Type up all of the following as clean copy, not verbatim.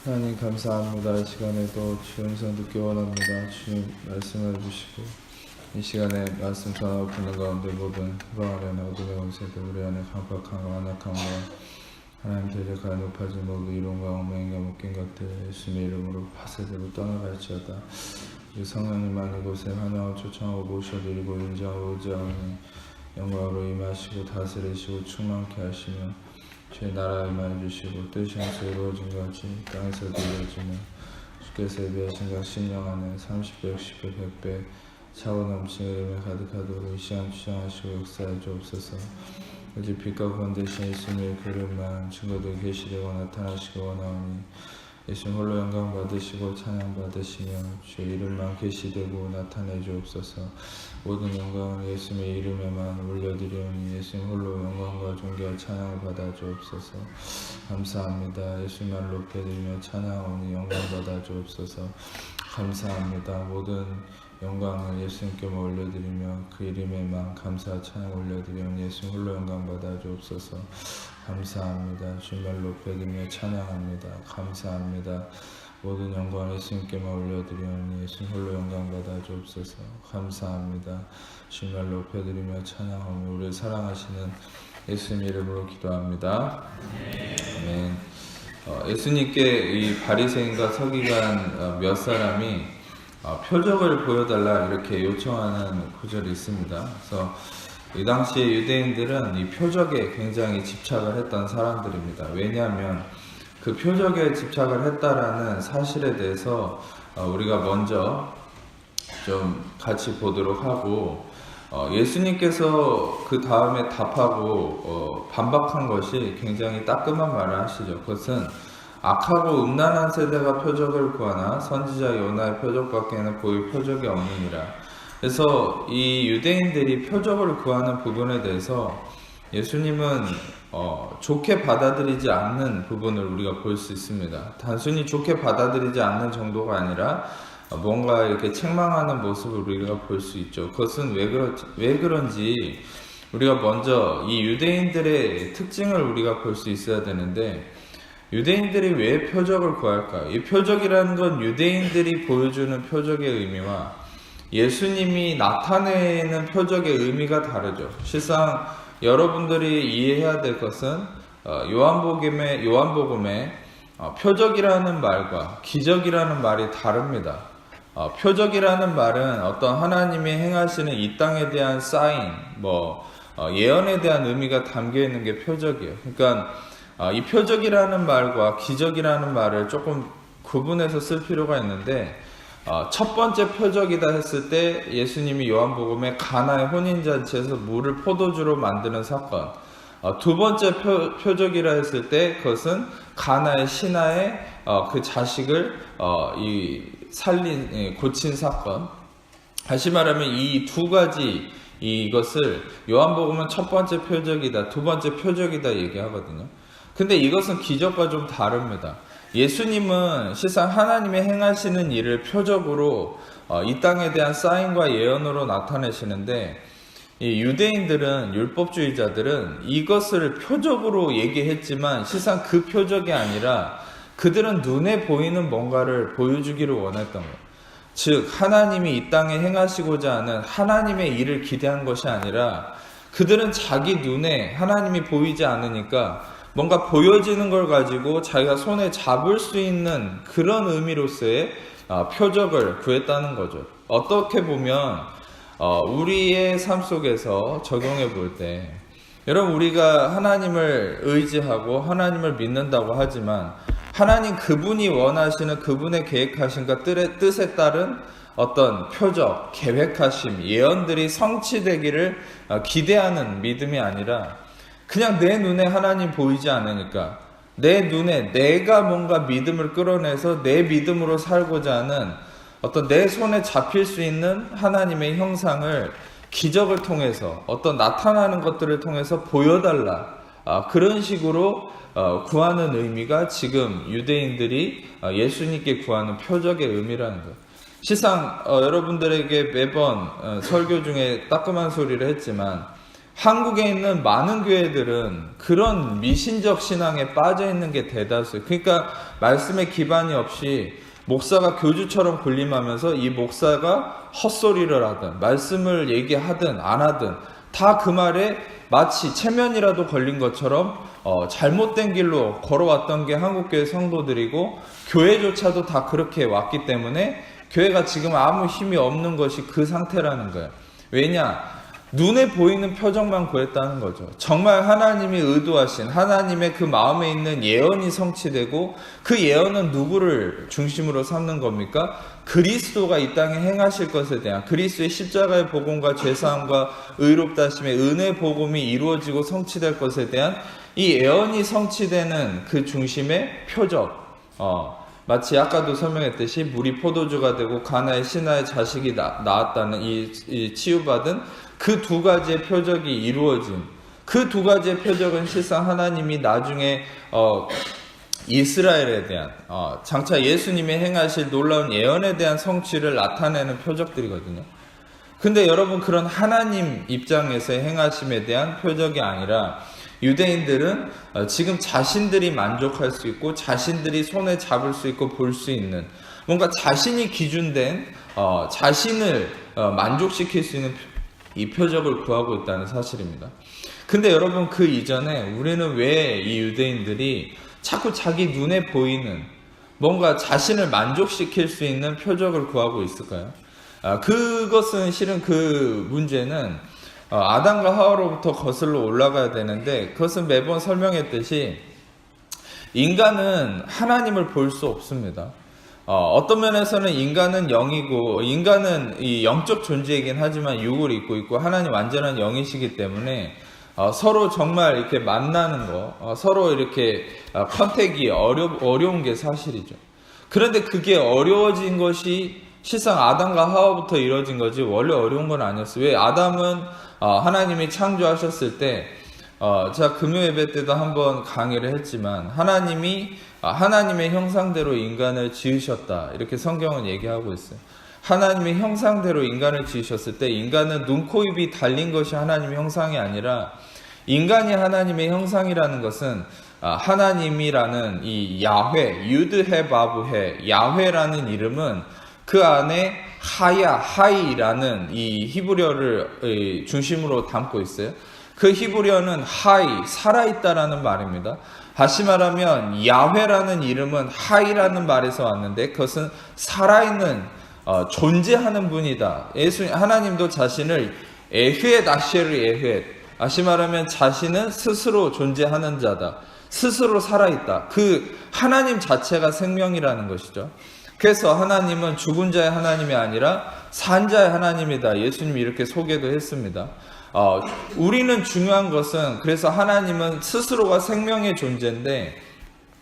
하나님 감사합니다. 이 시간에도 주의 음성 듣기 원합니다. 주님 말씀해 주시고 이 시간에 말씀 전하고 듣는 가운데 모든 희망 안에 어둠의 원세들 우리 안에 강팍함과 완악함과 하나님 대적하여 높아진 모든 이론과 엉맹과 묶인 것들 예수님의 이름으로 파쇄되고 떠나갈지어다. 우리 성령님만 이곳에 환영하고 초청하고 모셔드리고 인정하고 의지하오니 영광으로 임하시고 다스리시고 충만케 하시며 주의 나라에 임하여 주시고 뜻이 하늘에서 이루어진 것 같이 땅에서도 이루어지며 주께서 예비하신 각 신령 안에 30배, 60배, 100배 차고 넘치는 은혜 가득하도록 이 시간 주장하시고 역사해 주옵소서. 오직 빛과 구원 되신 예수님의 그릇만 증거되고 계시되고 나타나시기 원하오니 예수님 홀로 영광 받으시고 찬양 받으시며 주의 이름만 계시되고 나타내 주옵소서. 모든 영광을 예수님의 이름에만 올려드리오니 예수님 홀로 영광과 존귀와 찬양을 받아 주옵소서. 감사합니다. 예수님만 높여드리며 찬양하오니 영광 받아 주옵소서. 감사합니다. 모든 영광을 예수님께만 올려드리며 그 이름에만 감사와 찬양 올려드리오니 예수님 홀로 영광 받아 주옵소서. 감사합니다. 주님을 높여드리며 찬양합니다. 감사합니다. 모든 영광을 예수님께만 올려드리오니 예수님 홀로 영광 받아 주옵소서. 감사합니다. 주님을 높여드리며 찬양하며 우리를 사랑하시는 예수님 이름으로 기도합니다. 아멘. 예수님께 이 바리새인과 서기관 몇 사람이 표적을 보여달라 이렇게 요청하는 구절이 있습니다. 그래서 이 당시에 유대인들은 이 표적에 굉장히 집착을 했던 사람들입니다. 왜냐하면 그 표적에 집착을 했다라는 사실에 대해서 우리가 먼저 좀 같이 보도록 하고 예수님께서 그 다음에 답하고 반박한 것이 굉장히 따끔한 말을 하시죠. 그것은 악하고 음란한 세대가 표적을 구하나 선지자 요나의 표적밖에는 보일 표적이 없느니라. 그래서 이 유대인들이 표적을 구하는 부분에 대해서 예수님은 좋게 받아들이지 않는 부분을 우리가 볼 수 있습니다. 단순히 좋게 받아들이지 않는 정도가 아니라 뭔가 이렇게 책망하는 모습을 우리가 볼 수 있죠. 그것은 왜 그런지 우리가 먼저 이 유대인들의 특징을 우리가 볼 수 있어야 되는데, 유대인들이 왜 표적을 구할까요? 이 표적이라는 건 유대인들이 보여주는 표적의 의미와 예수님이 나타내는 표적의 의미가 다르죠. 실상 여러분들이 이해해야 될 것은 요한복음의 표적이라는 말과 기적이라는 말이 다릅니다. 표적이라는 말은 어떤 하나님이 행하시는 이 땅에 대한 사인, 예언에 대한 의미가 담겨 있는 게 표적이에요. 그러니까 이 표적이라는 말과 기적이라는 말을 조금 구분해서 쓸 필요가 있는데, 첫 번째 표적이다 했을 때 예수님이 요한복음에 가나의 혼인잔치에서 물을 포도주로 만드는 사건, 두 번째 표적이라 했을 때 그것은 가나의 신하의 그 자식을 고친 사건. 다시 말하면 이 두 가지 이것을 요한복음은 첫 번째 표적이다, 두 번째 표적이다 얘기하거든요. 근데 이것은 기적과 좀 다릅니다. 예수님은 실상 하나님의 행하시는 일을 표적으로 이 땅에 대한 사인과 예언으로 나타내시는데, 이 유대인들은, 율법주의자들은 이것을 표적으로 얘기했지만 실상 그 표적이 아니라 그들은 눈에 보이는 뭔가를 보여주기를 원했던 거예요. 즉 하나님이 이 땅에 행하시고자 하는 하나님의 일을 기대한 것이 아니라, 그들은 자기 눈에 하나님이 보이지 않으니까 뭔가 보여지는 걸 가지고 자기가 손에 잡을 수 있는 그런 의미로서의 표적을 구했다는 거죠. 어떻게 보면 우리의 삶 속에서 적용해 볼 때, 여러분, 우리가 하나님을 의지하고 하나님을 믿는다고 하지만 하나님 그분이 원하시는 그분의 계획하심과 뜻에 따른 어떤 표적, 계획하심, 예언들이 성취되기를 기대하는 믿음이 아니라, 그냥 내 눈에 하나님 보이지 않으니까 내 눈에 내가 뭔가 믿음을 끌어내서 내 믿음으로 살고자 하는 어떤 내 손에 잡힐 수 있는 하나님의 형상을 기적을 통해서, 어떤 나타나는 것들을 통해서 보여달라, 그런 식으로 구하는 의미가 지금 유대인들이 예수님께 구하는 표적의 의미라는 거예요. 실상 여러분들에게 매번 설교 중에 따끔한 소리를 했지만, 한국에 있는 많은 교회들은 그런 미신적 신앙에 빠져 있는 게 대다수예요. 그러니까 말씀에 기반이 없이 목사가 교주처럼 군림하면서 이 목사가 헛소리를 하든 말씀을 얘기하든 안 하든 다 그 말에 마치 체면이라도 걸린 것처럼 잘못된 길로 걸어왔던 게 한국교회 성도들이고 교회조차도 다 그렇게 왔기 때문에 교회가 지금 아무 힘이 없는 것이 그 상태라는 거예요. 왜냐? 눈에 보이는 표적만 구했다는 거죠. 정말 하나님이 의도하신 하나님의 그 마음에 있는 예언이 성취되고 그 예언은 누구를 중심으로 삼는 겁니까? 그리스도가 이 땅에 행하실 것에 대한 그리스도의 십자가의 복음과 죄사함과 의롭다 하심의 은혜 복음이 이루어지고 성취될 것에 대한 이 예언이 성취되는 그 중심의 표적. 마치 아까도 설명했듯이 물이 포도주가 되고 가나의 신하의 자식이 나왔다는 이 치유받은 그 두 가지의 표적이 이루어진 그 두 가지의 표적은 실상 하나님이 나중에 이스라엘에 대한 장차 예수님이 행하실 놀라운 예언에 대한 성취를 나타내는 표적들이거든요. 근데 여러분 그런 하나님 입장에서 행하심에 대한 표적이 아니라 유대인들은 지금 자신들이 만족할 수 있고 자신들이 손에 잡을 수 있고 볼 수 있는 뭔가 자신이 기준된 자신을 만족시킬 수 있는 이 표적을 구하고 있다는 사실입니다. 근데 여러분 그 이전에 우리는 왜 이 유대인들이 자꾸 자기 눈에 보이는 뭔가 자신을 만족시킬 수 있는 표적을 구하고 있을까요? 그것은 실은 그 문제는 아담과 하와로부터 거슬러 올라가야 되는데 그것은 매번 설명했듯이 인간은 하나님을 볼 수 없습니다. 어떤 면에서는 인간은 영이고 인간은 이 영적 존재이긴 하지만 육을 입고 있고 하나님 완전한 영이시기 때문에 서로 정말 이렇게 만나는 거 서로 이렇게 컨택이 어려운 게 사실이죠. 그런데 그게 어려워진 것이 실상 아담과 하와부터 이루어진 거지 원래 어려운 건 아니었어요. 왜? 아담은 하나님이 창조하셨을 때 제가 금요 예배 때도 한번 강의를 했지만 하나님이 하나님의 형상대로 인간을 지으셨다 이렇게 성경은 얘기하고 있어요. 하나님의 형상대로 인간을 지으셨을 때 인간은 눈, 코, 입이 달린 것이 하나님의 형상이 아니라 인간이 하나님의 형상이라는 것은 하나님이라는 이 야훼, 유드헤 바브헤 야훼라는 이름은 그 안에 하이라는 이 히브리어를 중심으로 담고 있어요. 그 히브리어는 하이, 살아있다라는 말입니다. 다시 말하면 야훼라는 이름은 하이라는 말에서 왔는데 그것은 살아있는 존재하는 분이다. 하나님도 자신을 에흐엣 아쉐르 에흐엣, 다시 말하면 자신은 스스로 존재하는 자다. 스스로 살아있다. 그 하나님 자체가 생명이라는 것이죠. 그래서 하나님은 죽은 자의 하나님이 아니라 산 자의 하나님이다. 예수님이 이렇게 소개도 했습니다. 우리는 중요한 것은 그래서 하나님은 스스로가 생명의 존재인데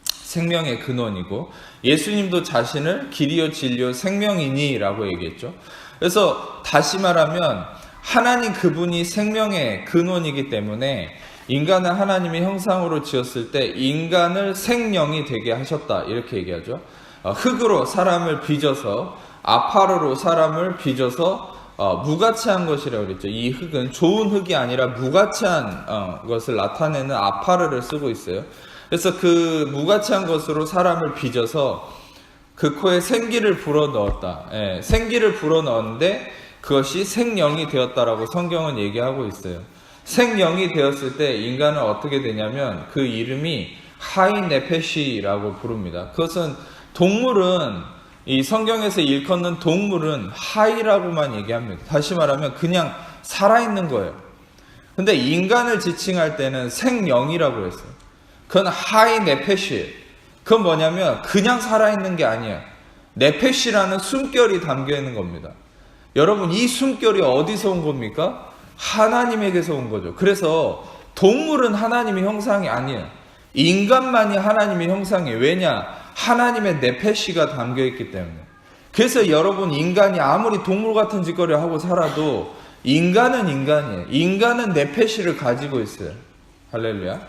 생명의 근원이고 예수님도 자신을 길이요 진리요 생명이니 라고 얘기했죠. 그래서 다시 말하면 하나님 그분이 생명의 근원이기 때문에 인간을 하나님의 형상으로 지었을 때 인간을 생명이 되게 하셨다 이렇게 얘기하죠. 흙으로 사람을 빚어서 아파르로 사람을 빚어서 무가치한 것이라고 그랬죠. 이 흙은 좋은 흙이 아니라 무가치한 것을 나타내는 아파르를 쓰고 있어요. 그래서 그 무가치한 것으로 사람을 빚어서 그 코에 생기를 불어넣었다. 생기를 불어넣었는데 그것이 생명이 되었다라고 성경은 얘기하고 있어요. 생명이 되었을 때 인간은 어떻게 되냐면 그 이름이 하이네페시라고 부릅니다. 그것은 동물은 이 성경에서 일컫는 동물은 하이라고만 얘기합니다. 다시 말하면 그냥 살아있는 거예요. 근데 인간을 지칭할 때는 생명이라고 했어요. 그건 하이네페시. 그건 뭐냐면 그냥 살아있는 게 아니에요. 네페시라는 숨결이 담겨있는 겁니다. 여러분 이 숨결이 어디서 온 겁니까? 하나님에게서 온 거죠. 그래서 동물은 하나님의 형상이 아니에요. 인간만이 하나님의 형상이에요. 왜냐? 하나님의 네페시가 담겨있기 때문에. 그래서 여러분 인간이 아무리 동물 같은 짓거리를 하고 살아도 인간은 인간이에요. 인간은 네페시를 가지고 있어요. 할렐루야.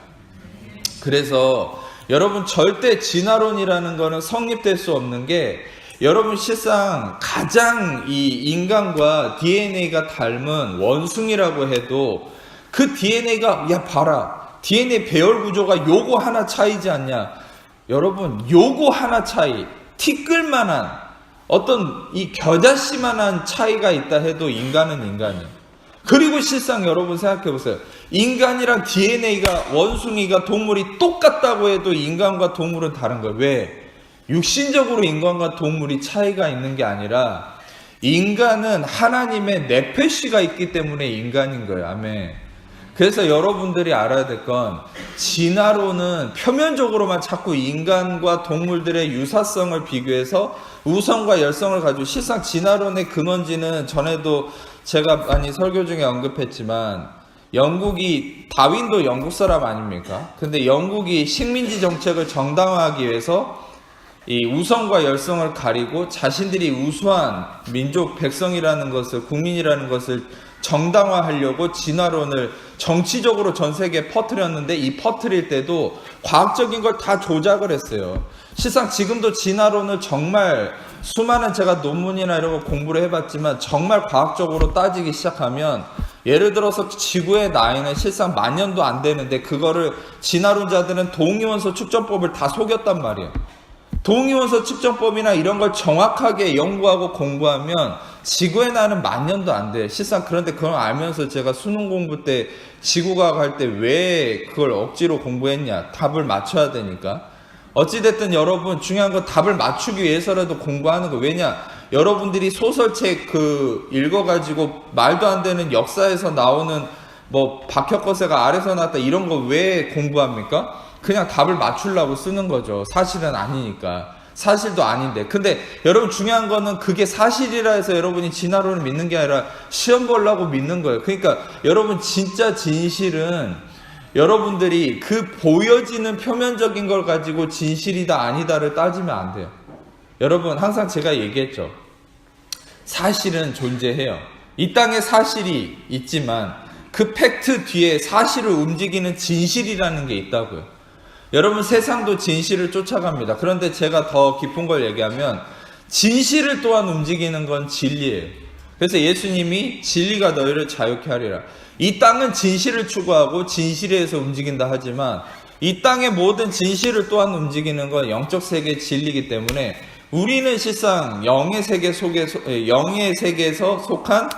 그래서 여러분 절대 진화론이라는 거는 성립될 수 없는 게 여러분 실상 가장 이 인간과 DNA가 닮은 원숭이라고 해도 그 DNA가 야 봐라, DNA 배열 구조가 요거 하나 차이지 않냐. 여러분, 요거 하나 차이, 티끌만한 어떤 이 겨자씨만한 차이가 있다 해도 인간은 인간이에요. 그리고 실상 여러분 생각해 보세요. 인간이랑 DNA가, 원숭이가, 동물이 똑같다고 해도 인간과 동물은 다른 거예요. 왜? 육신적으로 인간과 동물이 차이가 있는 게 아니라 인간은 하나님의 네페시가 있기 때문에 인간인 거예요. 아멘. 그래서 여러분들이 알아야 될 건, 진화론은 표면적으로만 자꾸 인간과 동물들의 유사성을 비교해서 우성과 열성을 가지고, 실상 진화론의 근원지는 전에도 제가 많이 설교 중에 언급했지만, 영국이, 다윈도 영국 사람 아닙니까? 근데 영국이 식민지 정책을 정당화하기 위해서 이 우성과 열성을 가리고 자신들이 우수한 민족, 백성이라는 것을, 국민이라는 것을 정당화하려고 진화론을 정치적으로 전 세계에 퍼뜨렸는데, 이 퍼뜨릴 때도 과학적인 걸 다 조작을 했어요. 실상 지금도 진화론을 정말 수많은, 제가 논문이나 이런 거 공부를 해봤지만, 정말 과학적으로 따지기 시작하면, 예를 들어서 지구의 나이는 실상 10,000년도 안 되는데 그거를 진화론자들은 동위원소 측정법을 다 속였단 말이에요. 동위원소 측정법이나 이런 걸 정확하게 연구하고 공부하면 지구의 나이는 10,000년도 안 돼. 실상 그런데 그걸 알면서 제가 수능 공부 때 지구과학 할 때 왜 그걸 억지로 공부했냐. 답을 맞춰야 되니까. 어찌됐든 여러분, 중요한 건 답을 맞추기 위해서라도 공부하는 거. 왜냐? 여러분들이 소설책 읽어가지고 말도 안 되는 역사에서 나오는 박혁거세가 아래서 나왔다 이런 거 왜 공부합니까? 그냥 답을 맞추려고 쓰는 거죠. 사실은 아니니까. 사실도 아닌데. 근데 여러분, 중요한 거는 그게 사실이라 해서 여러분이 진화론을 믿는 게 아니라 시험 보려고 믿는 거예요. 그러니까 여러분, 진짜 진실은 여러분들이 그 보여지는 표면적인 걸 가지고 진실이다 아니다를 따지면 안 돼요. 여러분, 항상 제가 얘기했죠. 사실은 존재해요. 이 땅에 사실이 있지만 그 팩트 뒤에 사실을 움직이는 진실이라는 게 있다고요. 여러분, 세상도 진실을 쫓아갑니다. 그런데 제가 더 깊은 걸 얘기하면 진실을 또한 움직이는 건 진리예요. 그래서 예수님이 진리가 너희를 자유케 하리라. 이 땅은 진실을 추구하고 진실에 의해서 움직인다 하지만 이 땅의 모든 진실을 또한 움직이는 건 영적 세계의 진리이기 때문에 우리는 실상 영의 세계에서 속한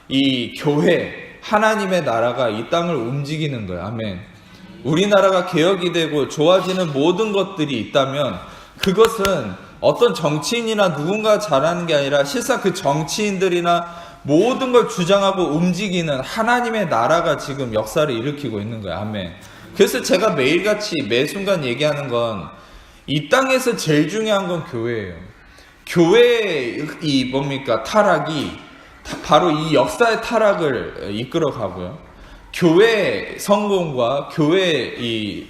이 교회, 하나님의 나라가 이 땅을 움직이는 거예요. 아멘. 우리나라가 개혁이 되고 좋아지는 모든 것들이 있다면 그것은 어떤 정치인이나 누군가 잘하는 게 아니라 실상 그 정치인들이나 모든 걸 주장하고 움직이는 하나님의 나라가 지금 역사를 일으키고 있는 거예요. 아멘. 그래서 제가 매일같이 매 순간 얘기하는 건 이 땅에서 제일 중요한 건 교회예요. 교회의 타락이 바로 이 역사의 타락을 이끌어 가고요. 교회의 성공과 교회의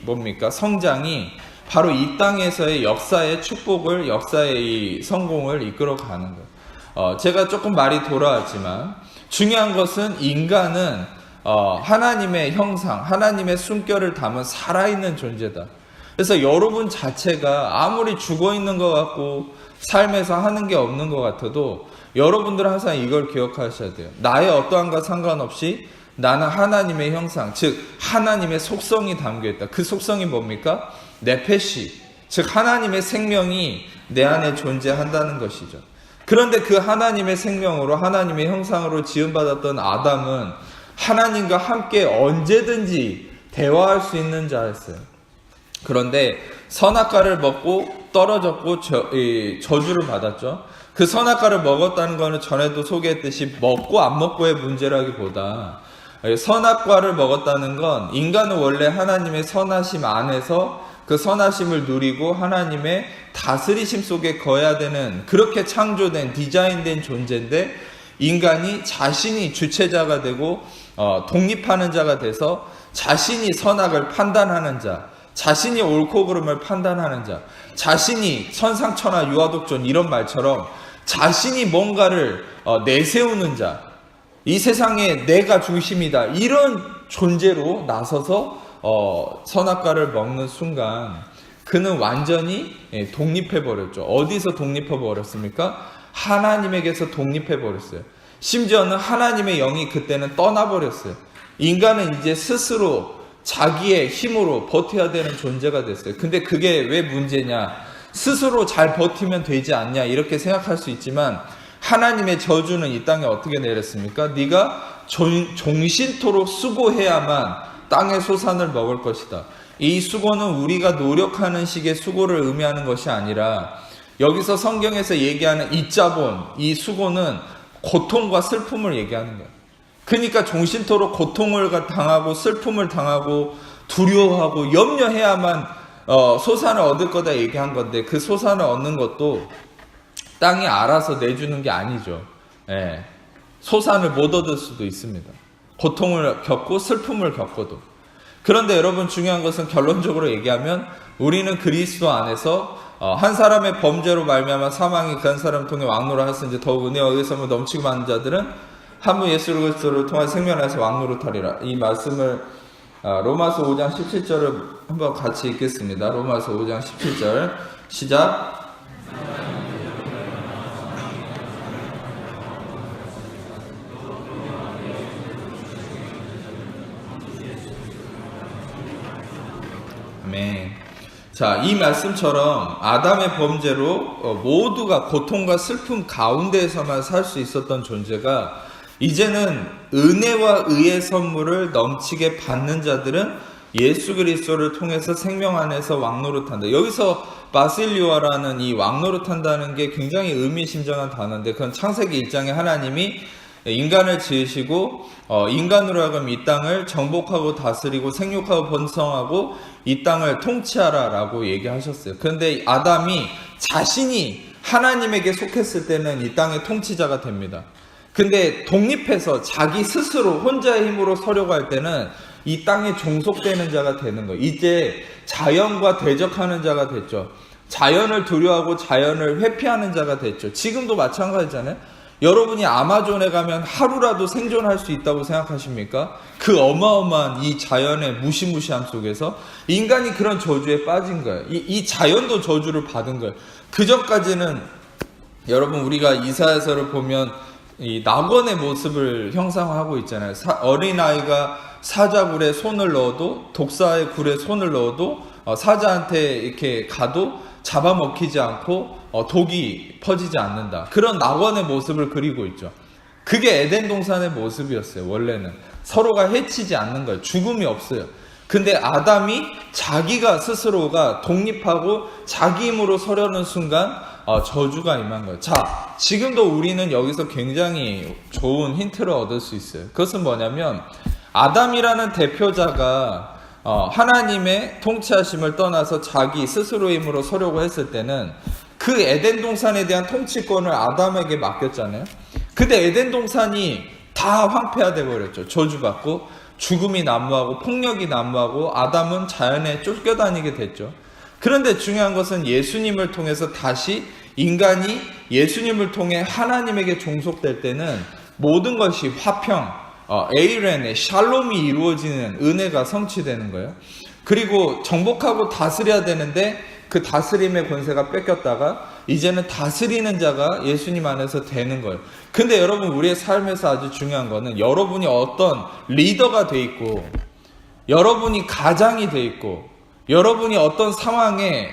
성장이 바로 이 땅에서의 역사의 축복을, 역사의 이 성공을 이끌어 가는 거예요. 제가 조금 말이 돌아왔지만 중요한 것은 인간은 하나님의 형상, 하나님의 숨결을 담은 살아있는 존재다. 그래서 여러분 자체가 아무리 죽어있는 것 같고 삶에서 하는 게 없는 것 같아도 여러분들은 항상 이걸 기억하셔야 돼요. 나의 어떠한가 상관없이 나는 하나님의 형상, 즉 하나님의 속성이 담겨있다. 그 속성이 뭡니까? 네페시, 즉 하나님의 생명이 내 안에 존재한다는 것이죠. 그런데 그 하나님의 생명으로, 하나님의 형상으로 지음받았던 아담은 하나님과 함께 언제든지 대화할 수 있는 자였어요. 그런데 선악과를 먹고 떨어졌고 저주를 받았죠. 그 선악과를 먹었다는 것은 전에도 소개했듯이 먹고 안 먹고의 문제라기보다 선악과를 먹었다는 건 인간은 원래 하나님의 선하심 안에서 그 선하심을 누리고 하나님의 다스리심 속에 거해야 되는, 그렇게 창조된, 디자인된 존재인데 인간이 자신이 주체자가 되고 독립하는 자가 돼서 자신이 선악을 판단하는 자, 자신이 옳고 그름을 판단하는 자, 자신이 천상천하 유아독존 이런 말처럼 자신이 뭔가를 내세우는 자, 이 세상에 내가 중심이다 이런 존재로 나서서 선악과를 먹는 순간 그는 완전히 독립해버렸죠. 어디서 독립해버렸습니까? 하나님에게서 독립해버렸어요. 심지어는 하나님의 영이 그때는 떠나버렸어요. 인간은 이제 스스로 자기의 힘으로 버텨야 되는 존재가 됐어요. 근데 그게 왜 문제냐? 스스로 잘 버티면 되지 않냐? 이렇게 생각할 수 있지만 하나님의 저주는 이 땅에 어떻게 내렸습니까? 네가 종신토록 수고해야만 땅의 소산을 먹을 것이다. 이 수고는 우리가 노력하는 식의 수고를 의미하는 것이 아니라 여기서 성경에서 얘기하는 이자본, 이 수고는 고통과 슬픔을 얘기하는 거예요. 그러니까 종신토록 고통을 당하고 슬픔을 당하고 두려워하고 염려해야만 소산을 얻을 거다 얘기한 건데, 그 소산을 얻는 것도 땅이 알아서 내주는 게 아니죠. 예. 소산을 못 얻을 수도 있습니다. 고통을 겪고 슬픔을 겪어도. 그런데 여러분, 중요한 것은 결론적으로 얘기하면 우리는 그리스도 안에서 한 사람의 범죄로 말미암아 사망이 그 한 사람을 통해 왕노를 하였으니 더욱 은혜와 의성을 넘치고 많은 자들은 한 분 예수 그리스도를 통해 생명하여서 왕노릇하리라. 이 말씀을 로마서 5장 17절을 한번 같이 읽겠습니다. 로마서 5장 17절 시작. 아멘. 자, 이 말씀처럼 아담의 범죄로 모두가 고통과 슬픔 가운데에서만 살 수 있었던 존재가 이제는 은혜와 의의 선물을 넘치게 받는 자들은 예수 그리스도를 통해서 생명 안에서 왕노릇한다. 여기서 바실리오라는 이 왕노릇한다는 게 굉장히 의미심장한 단어인데, 그건 창세기 1장에 하나님이 인간을 지으시고 인간으로 하여금 이 땅을 정복하고 다스리고 생육하고 번성하고 이 땅을 통치하라 라고 얘기하셨어요. 그런데 아담이 자신이 하나님에게 속했을 때는 이 땅의 통치자가 됩니다. 근데 독립해서 자기 스스로 혼자의 힘으로 서려고 할 때는 이 땅에 종속되는 자가 되는 거예요. 이제 자연과 대적하는 자가 됐죠. 자연을 두려워하고 자연을 회피하는 자가 됐죠. 지금도 마찬가지잖아요. 여러분이 아마존에 가면 하루라도 생존할 수 있다고 생각하십니까? 그 어마어마한 이 자연의 무시무시함 속에서 인간이 그런 저주에 빠진 거예요. 이 자연도 저주를 받은 거예요. 그 전까지는 여러분, 우리가 이사야서를 보면 이 낙원의 모습을 형상화하고 있잖아요. 어린아이가 사자굴에 손을 넣어도, 독사의 굴에 손을 넣어도 사자한테 이렇게 가도 잡아먹히지 않고 독이 퍼지지 않는다. 그런 낙원의 모습을 그리고 있죠. 그게 에덴 동산의 모습이었어요. 원래는 서로가 해치지 않는 거예요. 죽음이 없어요. 근데 아담이 자기가 스스로가 독립하고 자기 힘으로 서려는 순간 저주가 임한 거예요. 자, 지금도 우리는 여기서 굉장히 좋은 힌트를 얻을 수 있어요. 그것은 뭐냐면 아담이라는 대표자가 하나님의 통치하심을 떠나서 자기 스스로의 힘으로 서려고 했을 때는 그 에덴 동산에 대한 통치권을 아담에게 맡겼잖아요. 근데 에덴 동산이 다 황폐화돼 버렸죠. 저주받고 죽음이 난무하고 폭력이 난무하고 아담은 자연에 쫓겨다니게 됐죠. 그런데 중요한 것은 예수님을 통해서 다시 인간이 예수님을 통해 하나님에게 종속될 때는 모든 것이 화평, 에이렌의 샬롬이 이루어지는 은혜가 성취되는 거예요. 그리고 정복하고 다스려야 되는데 그 다스림의 권세가 뺏겼다가 이제는 다스리는 자가 예수님 안에서 되는 거예요. 근데 여러분, 우리의 삶에서 아주 중요한 거는 여러분이 어떤 리더가 돼 있고, 여러분이 가장이 돼 있고, 여러분이 어떤 상황에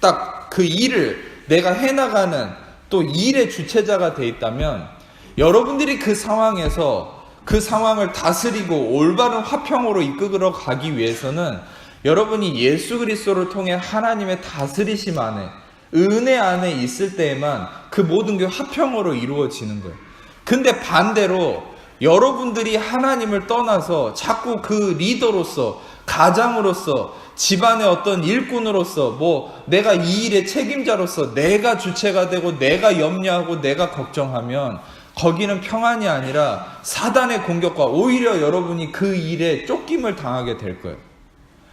딱 그 일을 내가 해나가는 또 일의 주체자가 돼 있다면, 여러분들이 그 상황에서 그 상황을 다스리고 올바른 화평으로 이끌어 가기 위해서는 여러분이 예수 그리스도를 통해 하나님의 다스리심 안에, 은혜 안에 있을 때에만 그 모든 게 화평으로 이루어지는 거예요. 근데 반대로 여러분들이 하나님을 떠나서 자꾸 그 리더로서, 가장으로서, 집안의 어떤 일꾼으로서, 내가 이 일의 책임자로서 내가 주체가 되고 내가 염려하고 내가 걱정하면 거기는 평안이 아니라 사단의 공격과 오히려 여러분이 그 일에 쫓김을 당하게 될 거예요.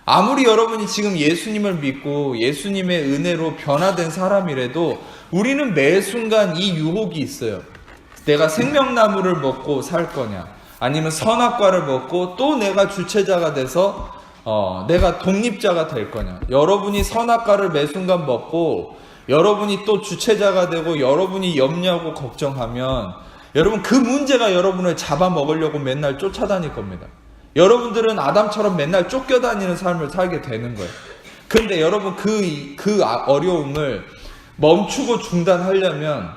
아무리 여러분이 지금 예수님을 믿고 예수님의 은혜로 변화된 사람이라도 우리는 매 순간 이 유혹이 있어요. 내가 생명나무를 먹고 살 거냐, 아니면 선악과를 먹고 또 내가 주체자가 돼서 내가 독립자가 될 거냐. 여러분이 선악과를 매 순간 먹고 여러분이 또 주체자가 되고 여러분이 염려하고 걱정하면 여러분, 그 문제가 여러분을 잡아먹으려고 맨날 쫓아다닐 겁니다. 여러분들은 아담처럼 맨날 쫓겨다니는 삶을 살게 되는 거예요. 그런데 여러분, 그 어려움을 멈추고 중단하려면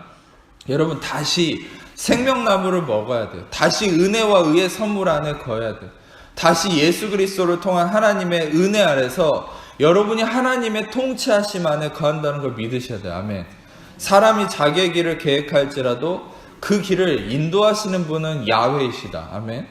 여러분 다시 생명나무를 먹어야 돼요. 다시 은혜와 의의 선물 안에 거해야 돼요. 다시 예수 그리스도를 통한 하나님의 은혜 아래서 여러분이 하나님의 통치하심 안에 거한다는 걸 믿으셔야 돼요. 아멘. 사람이 자기의 길을 계획할지라도 그 길을 인도하시는 분은 야훼이시다. 아멘.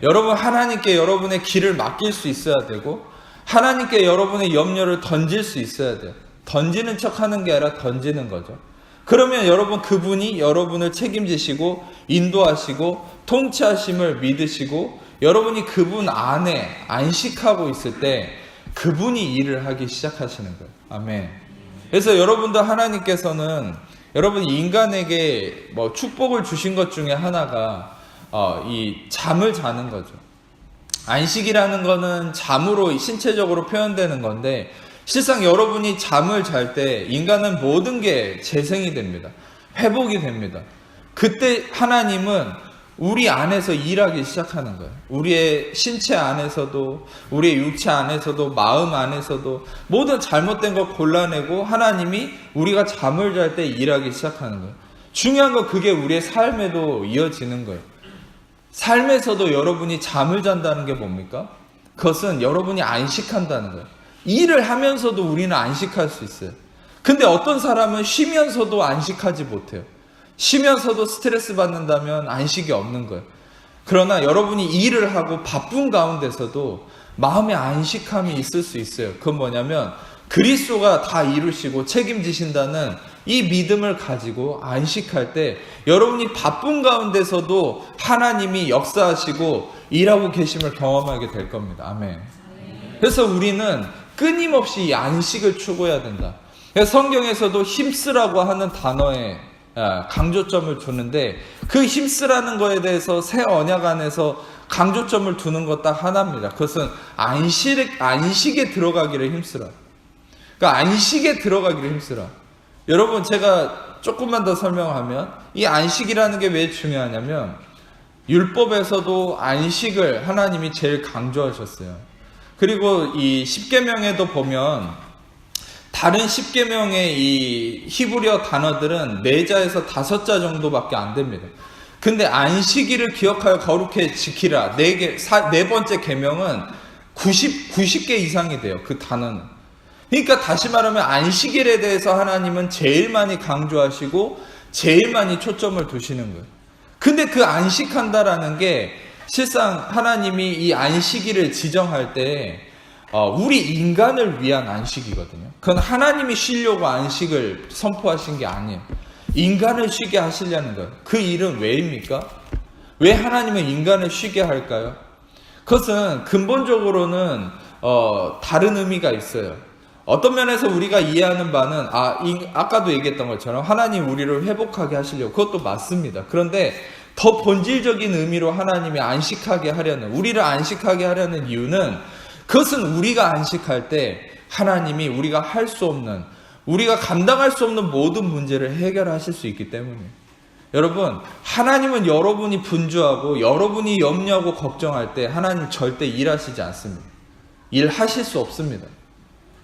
여러분, 하나님께 여러분의 길을 맡길 수 있어야 되고, 하나님께 여러분의 염려를 던질 수 있어야 돼요. 던지는 척 하는 게 아니라 던지는 거죠. 그러면 여러분, 그분이 여러분을 책임지시고 인도하시고 통치하심을 믿으시고 여러분이 그분 안에 안식하고 있을 때 그분이 일을 하기 시작하시는 거예요. 아멘. 그래서 여러분도 하나님께서는 여러분 인간에게 축복을 주신 것 중에 하나가 이 잠을 자는 거죠. 안식이라는 거는 잠으로 신체적으로 표현되는 건데, 실상 여러분이 잠을 잘 때 인간은 모든 게 재생이 됩니다. 회복이 됩니다. 그때 하나님은 우리 안에서 일하기 시작하는 거예요. 우리의 신체 안에서도, 우리의 육체 안에서도, 마음 안에서도 모든 잘못된 걸 골라내고 하나님이 우리가 잠을 잘 때 일하기 시작하는 거예요. 중요한 건 그게 우리의 삶에도 이어지는 거예요. 삶에서도 여러분이 잠을 잔다는 게 뭡니까? 그것은 여러분이 안식한다는 거예요. 일을 하면서도 우리는 안식할 수 있어요. 근데 어떤 사람은 쉬면서도 안식하지 못해요. 쉬면서도 스트레스 받는다면 안식이 없는 거예요. 그러나 여러분이 일을 하고 바쁜 가운데서도 마음의 안식함이 있을 수 있어요. 그건 뭐냐면 그리스도가 다 이루시고 책임지신다는 이 믿음을 가지고 안식할 때 여러분이 바쁜 가운데서도 하나님이 역사하시고 일하고 계심을 경험하게 될 겁니다. 아멘. 그래서 우리는 끊임없이 이 안식을 추구해야 된다. 성경에서도 힘쓰라고 하는 단어에 강조점을 두는데, 그 힘쓰라는 거에 대해서 새 언약 안에서 강조점을 두는 것 딱 하나입니다. 그것은 안식에 들어가기를 힘쓰라. 그러니까 안식에 들어가기를 힘쓰라. 여러분, 제가 조금만 더 설명하면 이 안식이라는 게 왜 중요하냐면, 율법에서도 안식을 하나님이 제일 강조하셨어요. 그리고 이 십계명에도 보면 다른 십계명의 이 히브리어 단어들은 4자에서 5자 정도밖에 안 됩니다. 근데 안식일을 기억하여 거룩히 지키라, 네 번째 계명은 90개 이상이 돼요. 그 단어는. 그러니까 다시 말하면 안식일에 대해서 하나님은 제일 많이 강조하시고 제일 많이 초점을 두시는 거예요. 근데 그 안식한다라는 게 실상 하나님이 이 안식일을 지정할 때 우리 인간을 위한 안식이거든요. 그건 하나님이 쉬려고 안식을 선포하신 게 아니에요. 인간을 쉬게 하시려는 거예요. 그 일은 왜입니까? 왜 하나님은 인간을 쉬게 할까요? 그것은 근본적으로는 다른 의미가 있어요. 어떤 면에서 우리가 이해하는 바는 아까도 얘기했던 것처럼 하나님 우리를 회복하게 하시려고, 그것도 맞습니다. 그런데 더 본질적인 의미로 하나님이 안식하게 하려는, 우리를 안식하게 하려는 이유는, 그것은 우리가 안식할 때 하나님이 우리가 할 수 없는, 우리가 감당할 수 없는 모든 문제를 해결하실 수 있기 때문이에요. 여러분, 하나님은 여러분이 분주하고 여러분이 염려하고 걱정할 때 하나님 절대 일하시지 않습니다. 일하실 수 없습니다.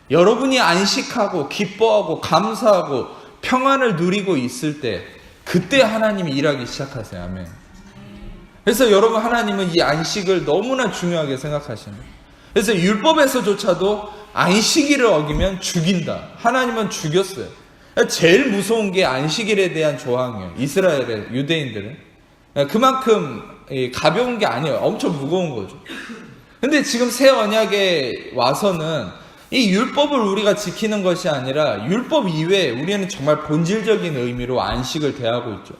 여러분이 안식하고 기뻐하고 감사하고 평안을 누리고 있을 때 그때 하나님이 일하기 시작하세요. 아멘. 그래서 여러분, 하나님은 이 안식을 너무나 중요하게 생각하시는 거예요. 그래서 율법에서조차도 안식일을 어기면 죽인다. 하나님은 죽였어요. 제일 무서운 게 안식일에 대한 조항이에요. 이스라엘의 유대인들은. 그만큼 가벼운 게 아니에요. 엄청 무거운 거죠. 근데 지금 새 언약에 와서는 이 율법을 우리가 지키는 것이 아니라 율법 이외에 우리는 정말 본질적인 의미로 안식을 대하고 있죠.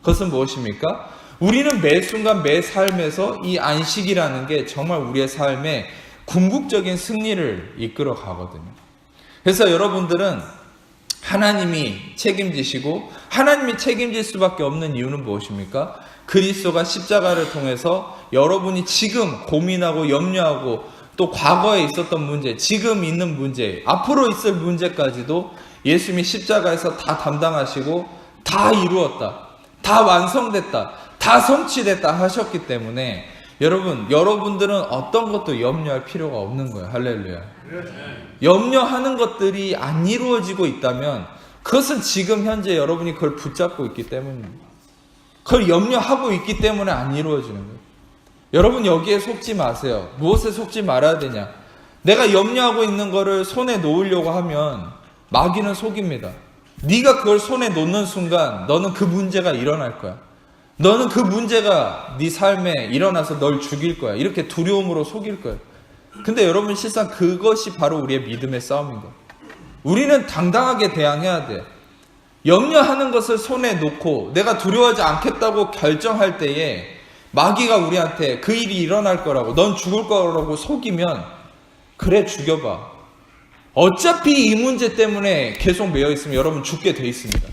그것은 무엇입니까? 우리는 매 순간 매 삶에서 이 안식이라는 게 정말 우리의 삶에 궁극적인 승리를 이끌어 가거든요. 그래서 여러분들은 하나님이 책임지시고, 하나님이 책임질 수밖에 없는 이유는 무엇입니까? 그리스도가 십자가를 통해서 여러분이 지금 고민하고 염려하고 또 과거에 있었던 문제, 지금 있는 문제, 앞으로 있을 문제까지도 예수님이 십자가에서 다 담당하시고 다 이루었다. 다 완성됐다, 다 성취됐다 하셨기 때문에 여러분들은 어떤 것도 염려할 필요가 없는 거예요. 할렐루야. 염려하는 것들이 안 이루어지고 있다면 그것은 지금 현재 여러분이 그걸 붙잡고 있기 때문입니다. 그걸 염려하고 있기 때문에 안 이루어지는 거예요. 여러분 여기에 속지 마세요. 무엇에 속지 말아야 되냐? 내가 염려하고 있는 거를 손에 놓으려고 하면 마귀는 속입니다. 네가 그걸 손에 놓는 순간 너는 그 문제가 일어날 거야. 너는 그 문제가 네 삶에 일어나서 널 죽일 거야. 이렇게 두려움으로 속일 거야. 근데 여러분 실상 그것이 바로 우리의 믿음의 싸움인 거야. 우리는 당당하게 대항해야 돼. 염려하는 것을 손에 놓고 내가 두려워하지 않겠다고 결정할 때에 마귀가 우리한테 그 일이 일어날 거라고, 넌 죽을 거라고 속이면 그래 죽여봐. 어차피 이 문제 때문에 계속 매여 있으면 여러분 죽게 돼 있습니다.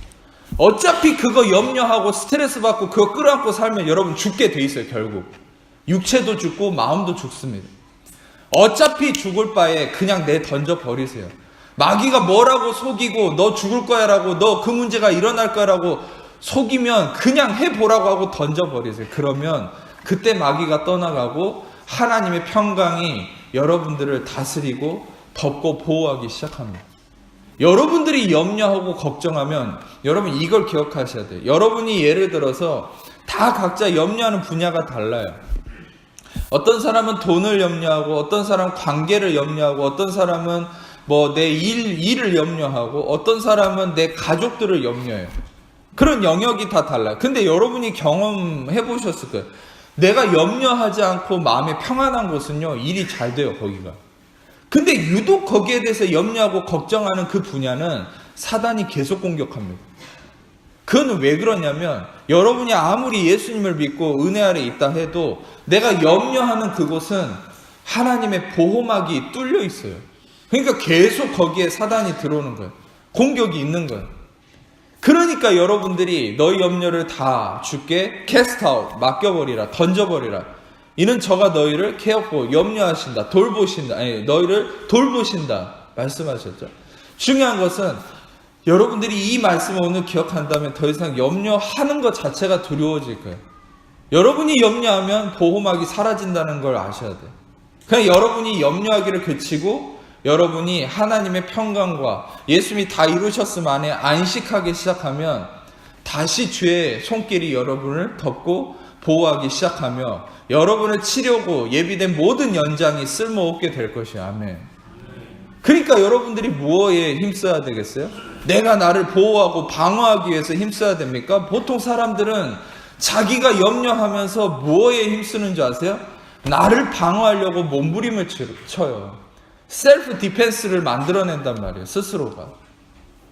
어차피 그거 염려하고 스트레스 받고 그거 끌어안고 살면 여러분 죽게 돼 있어요. 결국 육체도 죽고 마음도 죽습니다. 어차피 죽을 바에 그냥 내 던져 버리세요. 마귀가 뭐라고 속이고 너 죽을 거야 라고, 너 그 문제가 일어날 거라고 속이면 그냥 해보라고 하고 던져 버리세요. 그러면 그때 마귀가 떠나가고 하나님의 평강이 여러분들을 다스리고 덮고 보호하기 시작합니다. 여러분들이 염려하고 걱정하면 여러분 이걸 기억하셔야 돼요. 여러분이 예를 들어서 다 각자 염려하는 분야가 달라요. 어떤 사람은 돈을 염려하고, 어떤 사람은 관계를 염려하고, 어떤 사람은 뭐 내 일을 염려하고, 어떤 사람은 내 가족들을 염려해요. 그런 영역이 다 달라요. 근데 여러분이 경험해 보셨을 거예요. 내가 염려하지 않고 마음에 평안한 곳은요, 일이 잘 돼요. 거기가. 근데 유독 거기에 대해서 염려하고 걱정하는 그 분야는 사단이 계속 공격합니다. 그건 왜 그러냐면 여러분이 아무리 예수님을 믿고 은혜 아래 있다 해도 내가 염려하는 그곳은 하나님의 보호막이 뚫려 있어요. 그러니까 계속 거기에 사단이 들어오는 거예요. 공격이 있는 거예요. 그러니까 여러분들이 너희 염려를 다 주께 캐스트아웃, 맡겨버리라, 던져버리라. 이는 저가 너희를 케어포, 염려하신다, 돌보신다, 아니 너희를 돌보신다 말씀하셨죠. 중요한 것은 여러분들이 이 말씀을 오늘 기억한다면 더 이상 염려하는 것 자체가 두려워질 거예요. 여러분이 염려하면 보호막이 사라진다는 걸 아셔야 돼요. 그냥 여러분이 염려하기를 그치고 여러분이 하나님의 평강과 예수님이 다 이루셨음 안에 안식하기 시작하면 다시 주의 손길이 여러분을 덮고 보호하기 시작하며 여러분을 치려고 예비된 모든 연장이 쓸모없게 될 것이에요. 아멘. 그러니까 여러분들이 무엇에 힘써야 되겠어요? 내가 나를 보호하고 방어하기 위해서 힘써야 됩니까? 보통 사람들은 자기가 염려하면서 무엇에 힘쓰는 줄 아세요? 나를 방어하려고 몸부림을 쳐요. 셀프 디펜스를 만들어낸단 말이에요. 스스로가.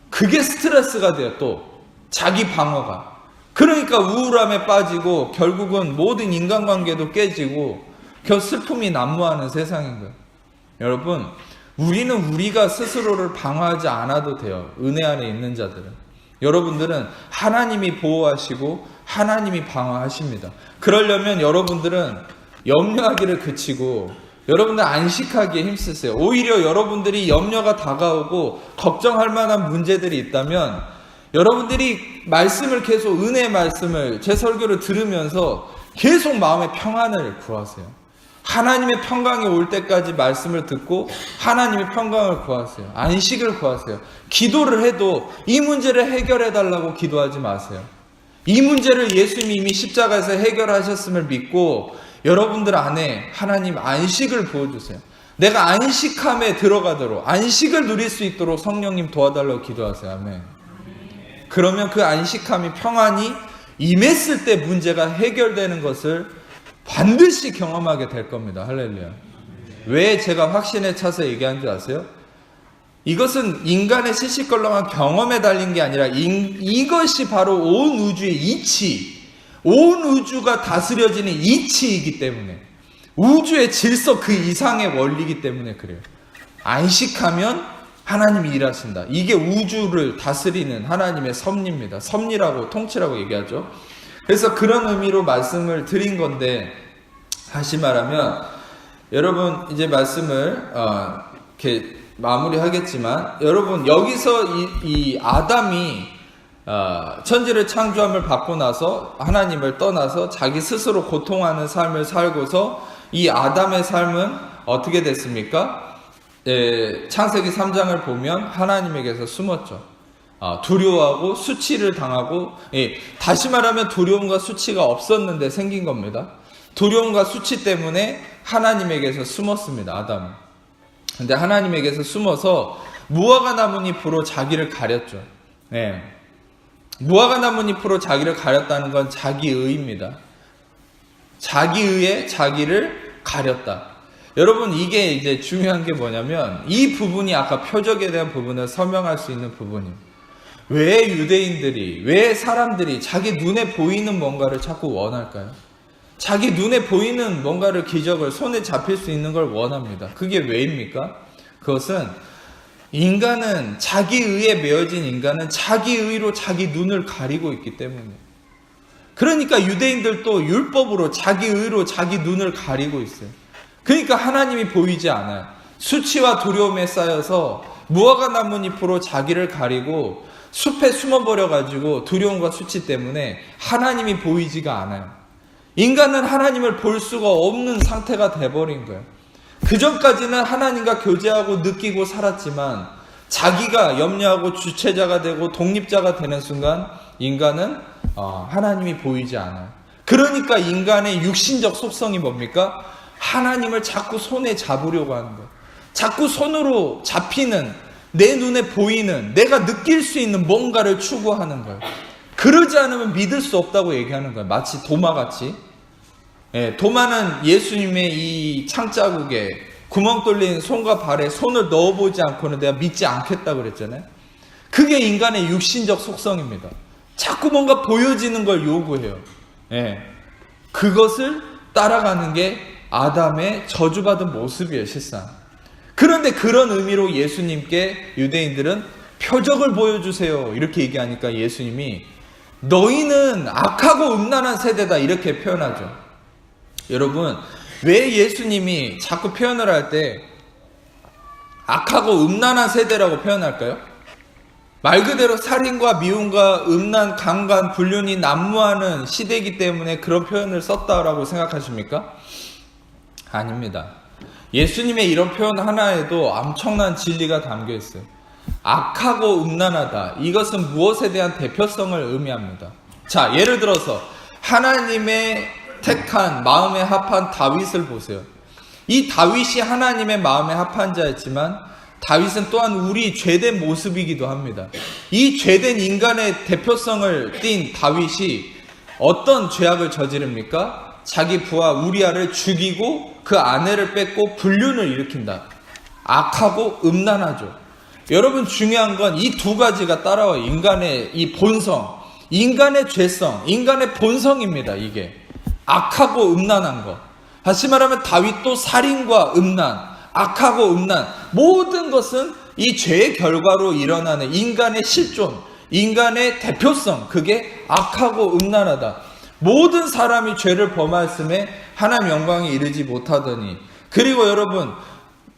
그게 스트레스가 돼요. 또 자기 방어가. 그러니까 우울함에 빠지고 결국은 모든 인간관계도 깨지고 슬픔이 난무하는 세상인 거예요. 여러분, 우리는 우리가 스스로를 방어하지 않아도 돼요. 은혜 안에 있는 자들은. 여러분들은 하나님이 보호하시고 하나님이 방어하십니다. 그러려면 여러분들은 염려하기를 그치고 여러분들 안식하기에 힘쓰세요. 오히려 여러분들이 염려가 다가오고 걱정할 만한 문제들이 있다면 여러분들이 말씀을 계속, 은혜의 말씀을, 제 설교를 들으면서 계속 마음의 평안을 구하세요. 하나님의 평강이 올 때까지 말씀을 듣고 하나님의 평강을 구하세요. 안식을 구하세요. 기도를 해도 이 문제를 해결해 달라고 기도하지 마세요. 이 문제를 예수님이 이미 십자가에서 해결하셨음을 믿고 여러분들 안에 하나님 안식을 부어주세요. 내가 안식함에 들어가도록, 안식을 누릴 수 있도록 성령님 도와달라고 기도하세요. 아멘. 그러면 그 안식함이, 평안이 임했을 때 문제가 해결되는 것을 반드시 경험하게 될 겁니다. 할렐루야. 왜 제가 확신에 차서 얘기한 줄 아세요? 이것은 인간의 시시껄렁한 경험에 달린 게 아니라 이것이 바로 온 우주의 이치, 온 우주가 다스려지는 이치이기 때문에, 우주의 질서 그 이상의 원리이기 때문에 그래요. 안식하면 하나님이 일하신다. 이게 우주를 다스리는 하나님의 섭리입니다. 섭리라고, 통치라고 얘기하죠. 그래서 그런 의미로 말씀을 드린 건데, 다시 말하면 여러분 이제 말씀을 이렇게 마무리하겠지만, 여러분 여기서 이 아담이 천지를 창조함을 받고 나서 하나님을 떠나서 자기 스스로 고통하는 삶을 살고서 이 아담의 삶은 어떻게 됐습니까? 창세기 3장을 보면 하나님에게서 숨었죠. 두려워하고 수치를 당하고, 다시 말하면 두려움과 수치가 없었는데 생긴 겁니다. 두려움과 수치 때문에 하나님에게서 숨었습니다. 아담은. 근데 하나님에게서 숨어서 무화과 나뭇잎으로 자기를 가렸죠. 무화과 나뭇잎으로 자기를 가렸다는 건 자기의입니다. 자기의에 자기를 가렸다. 여러분, 이게 이제 중요한 게 뭐냐면 이 부분이 아까 표적에 대한 부분을 설명할 수 있는 부분입니다. 왜 유대인들이, 왜 사람들이 자기 눈에 보이는 뭔가를 자꾸 원할까요? 자기 눈에 보이는 뭔가를, 기적을, 손에 잡힐 수 있는 걸 원합니다. 그게 왜입니까? 그것은 인간은, 자기의에 매여진 인간은 자기의로 자기 눈을 가리고 있기 때문에. 그러니까 유대인들도 율법으로 자기의로 자기 눈을 가리고 있어요. 그러니까 하나님이 보이지 않아요. 수치와 두려움에 쌓여서 무화과 나뭇잎으로 자기를 가리고 숲에 숨어버려가지고 두려움과 수치 때문에 하나님이 보이지가 않아요. 인간은 하나님을 볼 수가 없는 상태가 돼버린 거예요. 그 전까지는 하나님과 교제하고 느끼고 살았지만 자기가 염려하고 주체자가 되고 독립자가 되는 순간 인간은 하나님이 보이지 않아요. 그러니까 인간의 육신적 속성이 뭡니까? 하나님을 자꾸 손에 잡으려고 하는 거예요. 자꾸 손으로 잡히는, 내 눈에 보이는, 내가 느낄 수 있는 뭔가를 추구하는 거예요. 그러지 않으면 믿을 수 없다고 얘기하는 거예요. 마치 도마같이. 도마는 예수님의 이 창자국에 구멍 뚫린 손과 발에 손을 넣어보지 않고는 내가 믿지 않겠다고 그랬잖아요. 그게 인간의 육신적 속성입니다. 자꾸 뭔가 보여지는 걸 요구해요. 그것을 따라가는 게 아담의 저주받은 모습이에요, 실상. 그런데 그런 의미로 예수님께 유대인들은 표적을 보여주세요 이렇게 얘기하니까 예수님이 너희는 악하고 음란한 세대다 이렇게 표현하죠. 여러분, 왜 예수님이 자꾸 표현을 할 때 악하고 음란한 세대라고 표현할까요? 말 그대로 살인과 미움과 음란, 강간, 불륜이 난무하는 시대이기 때문에 그런 표현을 썼다라고 생각하십니까? 아닙니다. 예수님의 이런 표현 하나에도 엄청난 진리가 담겨 있어요. 악하고 음란하다. 이것은 무엇에 대한 대표성을 의미합니다. 자, 예를 들어서 하나님의 택한, 마음에 합한 다윗을 보세요. 이 다윗이 하나님의 마음에 합한 자였지만 다윗은 또한 우리 죄된 모습이기도 합니다. 이 죄된 인간의 대표성을 띤 다윗이 어떤 죄악을 저지릅니까? 자기 부하 우리아를 죽이고 그 아내를 뺏고 불륜을 일으킨다. 악하고 음란하죠. 여러분, 중요한 건 이 두 가지가 따라와. 인간의 이 본성, 인간의 죄성, 인간의 본성입니다. 이게 악하고 음란한 거. 다시 말하면 다윗도 살인과 음란, 악하고 음란, 모든 것은 이 죄의 결과로 일어나는 인간의 실존, 인간의 대표성, 그게 악하고 음란하다. 모든 사람이 죄를 범하였음에 하나님 영광에 이르지 못하더니. 그리고 여러분,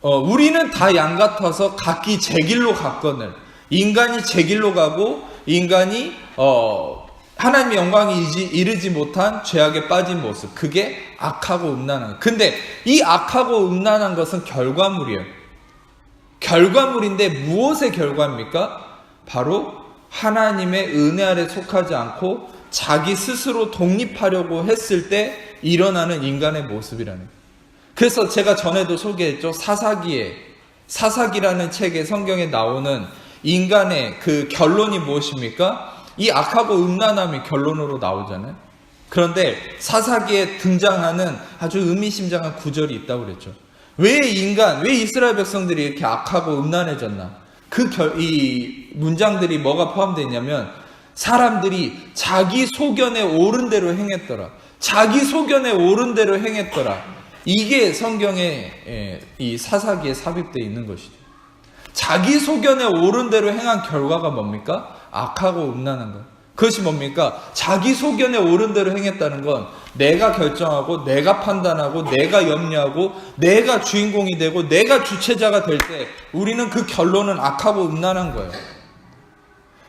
우리는 다 양 같아서 각기 제 길로 갔거늘. 인간이 제 길로 가고 인간이 하나님의 영광에 이르지 못한 죄악에 빠진 모습, 그게 악하고 음란한. 근데 이 악하고 음란한 것은 결과물이에요. 결과물인데 무엇의 결과입니까? 바로 하나님의 은혜 아래 속하지 않고 자기 스스로 독립하려고 했을 때 일어나는 인간의 모습이라는 거예요. 그래서 제가 전에도 소개했죠. 사사기라는 책에 성경에 나오는 인간의 그 결론이 무엇입니까? 이 악하고 음란함이 결론으로 나오잖아요. 그런데 사사기에 등장하는 아주 의미심장한 구절이 있다고 그랬죠. 왜 이스라엘 백성들이 이렇게 악하고 음란해졌나? 이 문장들이 뭐가 포함되어 있냐면 사람들이 자기 소견에 옳은 대로 행했더라. 자기 소견에 옳은 대로 행했더라. 이게 성경에 이 사사기에 삽입되어 있는 것이죠. 자기 소견에 옳은 대로 행한 결과가 뭡니까? 악하고 음란한 것. 그것이 뭡니까? 자기 소견에 옳은 대로 행했다는 건 내가 결정하고 내가 판단하고 내가 염려하고 내가 주인공이 되고 내가 주체자가 될 때 우리는 그 결론은 악하고 음란한 거예요.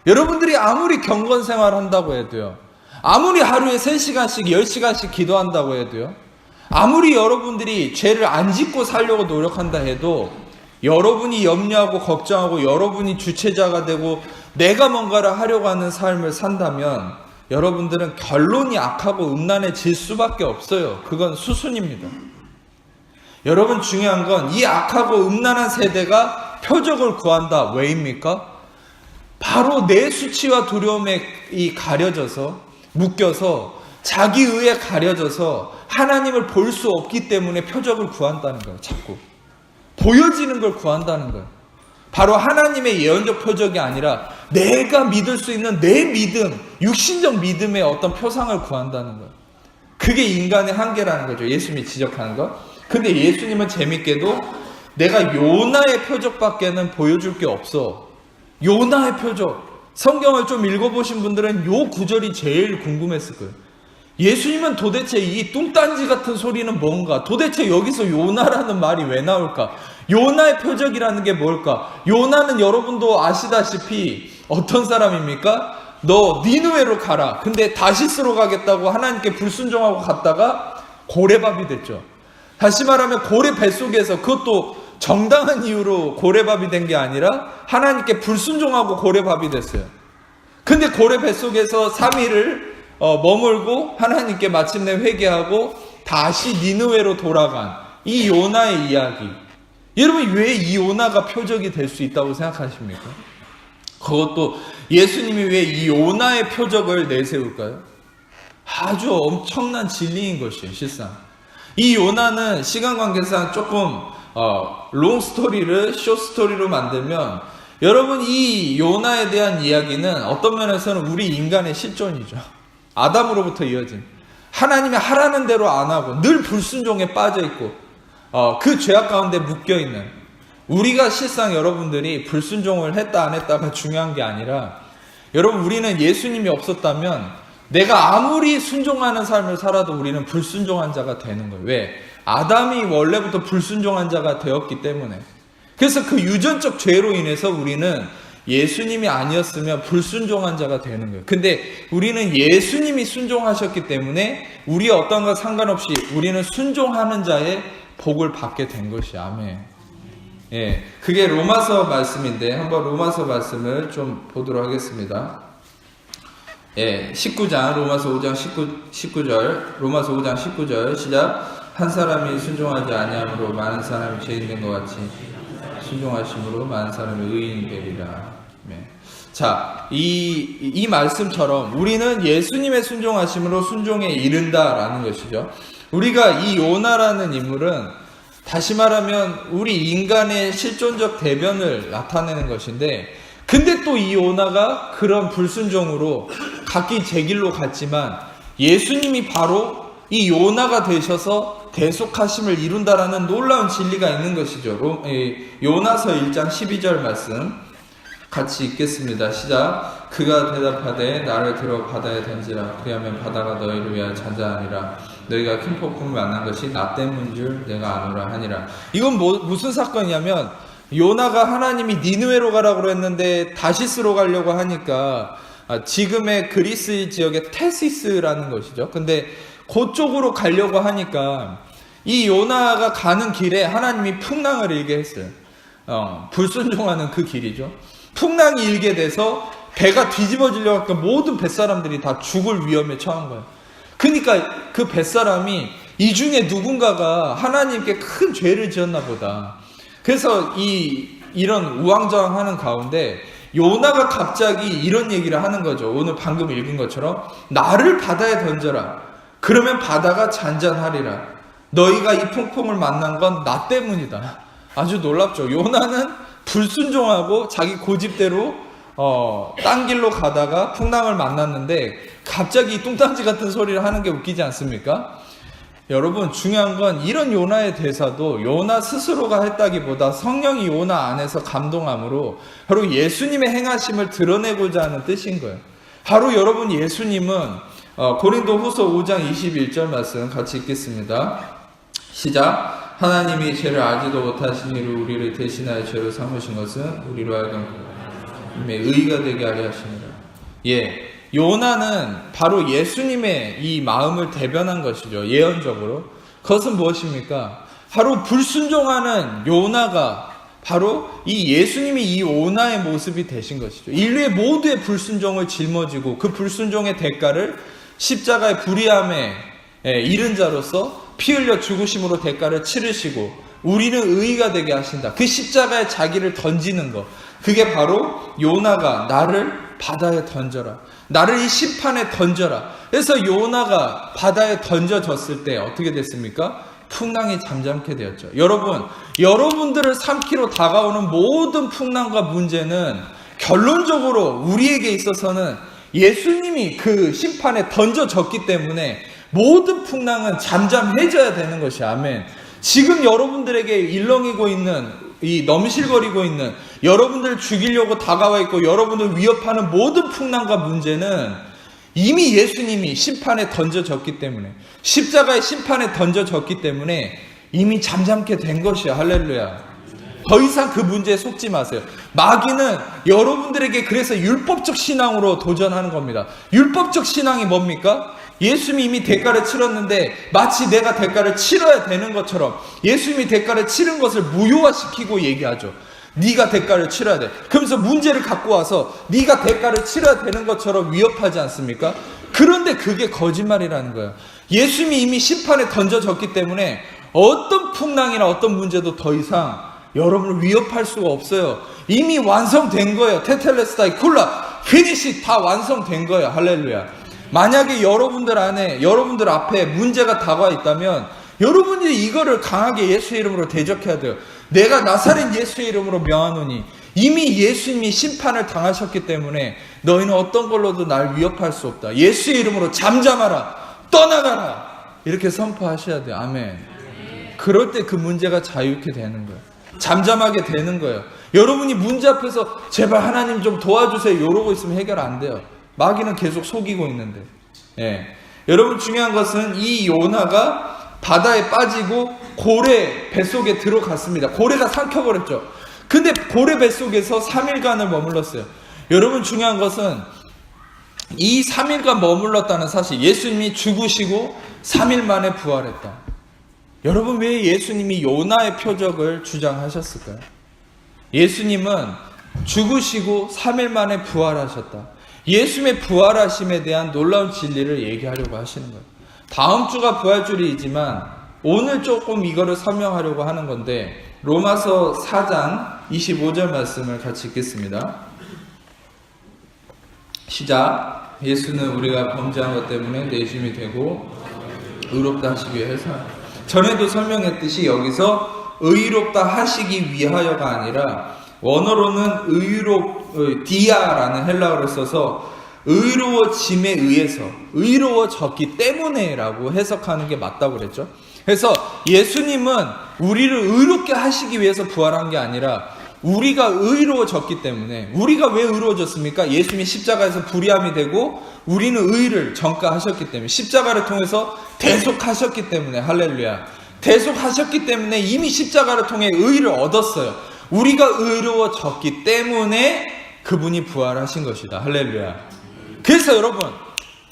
여러분들이 아무리 경건 생활한다고 해도요, 아무리 하루에 3시간씩 10시간씩 기도한다고 해도요, 아무리 여러분들이 죄를 안 짓고 살려고 노력한다 해도 여러분이 염려하고 걱정하고 여러분이 주체자가 되고 내가 뭔가를 하려고 하는 삶을 산다면 여러분들은 결론이 악하고 음란해질 수밖에 없어요. 그건 수순입니다. 여러분, 중요한 건 이 악하고 음란한 세대가 표적을 구한다. 왜입니까? 바로 내 수치와 두려움에 가려져서, 묶여서 자기 의에 가려져서 하나님을 볼 수 없기 때문에 표적을 구한다는 거예요. 자꾸 보여지는 걸 구한다는 거예요. 바로 하나님의 예언적 표적이 아니라 내가 믿을 수 있는 내 믿음, 육신적 믿음의 어떤 표상을 구한다는 거예요. 그게 인간의 한계라는 거죠. 예수님이 지적하는 거. 근데 예수님은 재밌게도 내가 요나의 표적밖에는 보여줄 게 없어. 요나의 표적. 성경을 좀 읽어보신 분들은 요 구절이 제일 궁금했을 거예요. 예수님은 도대체 이 뚱딴지 같은 소리는 뭔가? 도대체 여기서 요나라는 말이 왜 나올까? 요나의 표적이라는 게 뭘까? 요나는 여러분도 아시다시피 어떤 사람입니까? 너 니느웨로 가라. 근데 다시스로 가겠다고 하나님께 불순종하고 갔다가 고래밥이 됐죠. 다시 말하면 고래 뱃속에서, 그것도 정당한 이유로 고래밥이 된 게 아니라 하나님께 불순종하고 고래밥이 됐어요. 근데 고래 뱃속에서 3일을 머물고 하나님께 마침내 회개하고 다시 니느웨로 돌아간 이 요나의 이야기. 여러분, 왜 이 요나가 표적이 될 수 있다고 생각하십니까? 그것도 예수님이 왜 이 요나의 표적을 내세울까요? 아주 엄청난 진리인 것이에요. 실상 이 요나는 시간 관계상 조금 롱 스토리를 숏 스토리로 만들면, 여러분, 이 요나에 대한 이야기는 어떤 면에서는 우리 인간의 실존이죠. 아담으로부터 이어진, 하나님이 하라는 대로 안 하고 늘 불순종에 빠져 있고 그 죄악 가운데 묶여 있는 우리가, 실상 여러분들이 불순종을 했다 안 했다가 중요한 게 아니라, 여러분, 우리는 예수님이 없었다면 내가 아무리 순종하는 삶을 살아도 우리는 불순종한 자가 되는 거예요. 왜? 아담이 원래부터 불순종한 자가 되었기 때문에. 그래서 그 유전적 죄로 인해서 우리는 예수님이 아니었으면 불순종한 자가 되는 거예요. 근데 우리는 예수님이 순종하셨기 때문에 우리의 어떤 것 상관없이 우리는 순종하는 자의 복을 받게 된 것이. 아멘. 예, 그게 로마서 말씀인데 한번 로마서 말씀을 좀 보도록 하겠습니다. 예, 19장, 로마서 5장 19절, 로마서 5장 19절 시작. 한 사람이 순종하지 아니함으로 많은 사람이 죄인된 것 같이 순종하심으로 많은 사람이 의인이 되리라. 네. 자, 이 말씀처럼 우리는 예수님의 순종하심으로 순종에 이른다라는 것이죠. 우리가 이 요나라는 인물은 다시 말하면 우리 인간의 실존적 대변을 나타내는 것인데, 근데 또 이 요나가 그런 불순종으로 각기 제 길로 갔지만 예수님이 바로 이 요나가 되셔서 대속하심을 이룬다라는 놀라운 진리가 있는 것이죠. 요나서 1장 12절 말씀 같이 읽겠습니다. 시작. 그가 대답하되 나를 들어 바다에 던지라. 그리하면 바다가 너희를 위하여 잔잔하니라. 너희가 큰 폭풍을 만난 것이 나 때문인 줄 내가 아노라 하니라. 이건 무슨 사건이냐면, 요나가 하나님이 니느웨로 가라고 했는데 다시스로 가려고 하니까 지금의 그리스 지역의 테시스라는 것이죠. 근데 그쪽으로 가려고 하니까 이 요나가 가는 길에 하나님이 풍랑을 일게 했어요. 불순종하는 그 길이죠. 풍랑이 일게 돼서 배가 뒤집어지려고 하니까 모든 뱃사람들이 다 죽을 위험에 처한 거예요. 그러니까 그 뱃사람이 이 중에 누군가가 하나님께 큰 죄를 지었나 보다. 그래서 이런 우왕좌왕하는 가운데 요나가 갑자기 이런 얘기를 하는 거죠. 오늘 방금 읽은 것처럼 나를 바다에 던져라. 그러면 바다가 잔잔하리라. 너희가 이 폭풍을 만난 건 나 때문이다. 아주 놀랍죠. 요나는 불순종하고 자기 고집대로 딴 길로 가다가 풍랑을 만났는데 갑자기 뚱딴지 같은 소리를 하는 게 웃기지 않습니까? 여러분, 중요한 건 이런 요나의 대사도 요나 스스로가 했다기보다 성령이 요나 안에서 감동함으로 바로 예수님의 행하심을 드러내고자 하는 뜻인 거예요. 바로 여러분, 예수님은 고린도 후서 5장 21절 말씀 같이 읽겠습니다. 시작. 하나님이 죄를 알지도 못하신 이로 우리를 대신하여 죄로 삼으신 것은 우리로 하여금 의가 되게 하려 하시니라. 예, 요나는 바로 예수님의 이 마음을 대변한 것이죠. 예언적으로. 그것은 무엇입니까? 바로 불순종하는 요나가 바로 이 예수님이 이 요나의 모습이 되신 것이죠. 인류의 모두의 불순종을 짊어지고 그 불순종의 대가를 십자가의 불의함에 이른 자로서 피 흘려 죽으심으로 대가를 치르시고 우리는 의가 되게 하신다. 그 십자가에 자기를 던지는 것, 그게 바로 요나가 나를 바다에 던져라, 나를 이 심판에 던져라. 그래서 요나가 바다에 던져졌을 때 어떻게 됐습니까? 풍랑이 잠잠게 되었죠. 여러분, 여러분들을 삼키러 다가오는 모든 풍랑과 문제는 결론적으로 우리에게 있어서는 예수님이 그 심판에 던져졌기 때문에 모든 풍랑은 잠잠해져야 되는 것이, 아멘. 지금 여러분들에게 일렁이고 있는, 이 넘실거리고 있는, 여러분들을 죽이려고 다가와 있고 여러분을 위협하는 모든 풍랑과 문제는 이미 예수님이 심판에 던져졌기 때문에, 십자가의 심판에 던져졌기 때문에 이미 잠잠게 된 것이야. 할렐루야. 더 이상 그 문제에 속지 마세요. 마귀는 여러분들에게 그래서 율법적 신앙으로 도전하는 겁니다. 율법적 신앙이 뭡니까? 예수님이 이미 대가를 치렀는데 마치 내가 대가를 치러야 되는 것처럼 예수님이 대가를 치른 것을 무효화시키고 얘기하죠. 네가 대가를 치러야 돼. 그러면서 문제를 갖고 와서 네가 대가를 치러야 되는 것처럼 위협하지 않습니까? 그런데 그게 거짓말이라는 거예요. 예수님이 이미 심판에 던져졌기 때문에 어떤 풍랑이나 어떤 문제도 더 이상 여러분을 위협할 수가 없어요. 이미 완성된 거예요. 테텔레스타이 쿨라 피니시, 다 완성된 거예요. 할렐루야. 만약에 여러분들 안에, 여러분들 앞에 문제가 다가와 있다면 여러분이 이거를 강하게 예수의 이름으로 대적해야 돼요. 내가 나사렛 예수의 이름으로 명하노니, 이미 예수님이 심판을 당하셨기 때문에 너희는 어떤 걸로도 날 위협할 수 없다. 예수의 이름으로 잠잠하라, 떠나가라, 이렇게 선포하셔야 돼요. 아멘. 그럴 때 그 문제가 자유케 되는 거예요. 잠잠하게 되는 거예요. 여러분이 문제 앞에서 제발 하나님 좀 도와주세요 이러고 있으면 해결 안 돼요. 마귀는 계속 속이고 있는데. 예. 여러분, 중요한 것은 이 요나가 바다에 빠지고 고래 뱃속에 들어갔습니다. 고래가 삼켜버렸죠. 근데 고래 뱃속에서 3일간을 머물렀어요. 여러분, 중요한 것은 이 3일간 머물렀다는 사실, 예수님이 죽으시고 3일 만에 부활했다. 여러분, 왜 예수님이 요나의 표적을 주장하셨을까요? 예수님은 죽으시고 3일 만에 부활하셨다. 예수님의 부활하심에 대한 놀라운 진리를 얘기하려고 하시는 거예요. 다음 주가 부활주일이지만 오늘 조금 이거를 설명하려고 하는 건데, 로마서 4장 25절 말씀을 같이 읽겠습니다. 시작. 예수는 우리가 범죄한 것 때문에 내심이 되고 의롭다 하시기 위해서, 전에도 설명했듯이 여기서 의롭다 하시기 위하여가 아니라 원어로는 디아라는 헬라어를 써서 의로워짐에 의해서, 의로워졌기 때문에 라고 해석하는 게 맞다고 그랬죠. 그래서 예수님은 우리를 의롭게 하시기 위해서 부활한 게 아니라 우리가 의로워졌기 때문에. 우리가 왜 의로워졌습니까? 예수님이 십자가에서 불의함이 되고 우리는 의를 전가하셨기 때문에, 십자가를 통해서 대속하셨기 때문에. 할렐루야. 대속하셨기 때문에 이미 십자가를 통해 의를 얻었어요. 우리가 의로워졌기 때문에 그분이 부활하신 것이다. 할렐루야. 그래서 여러분,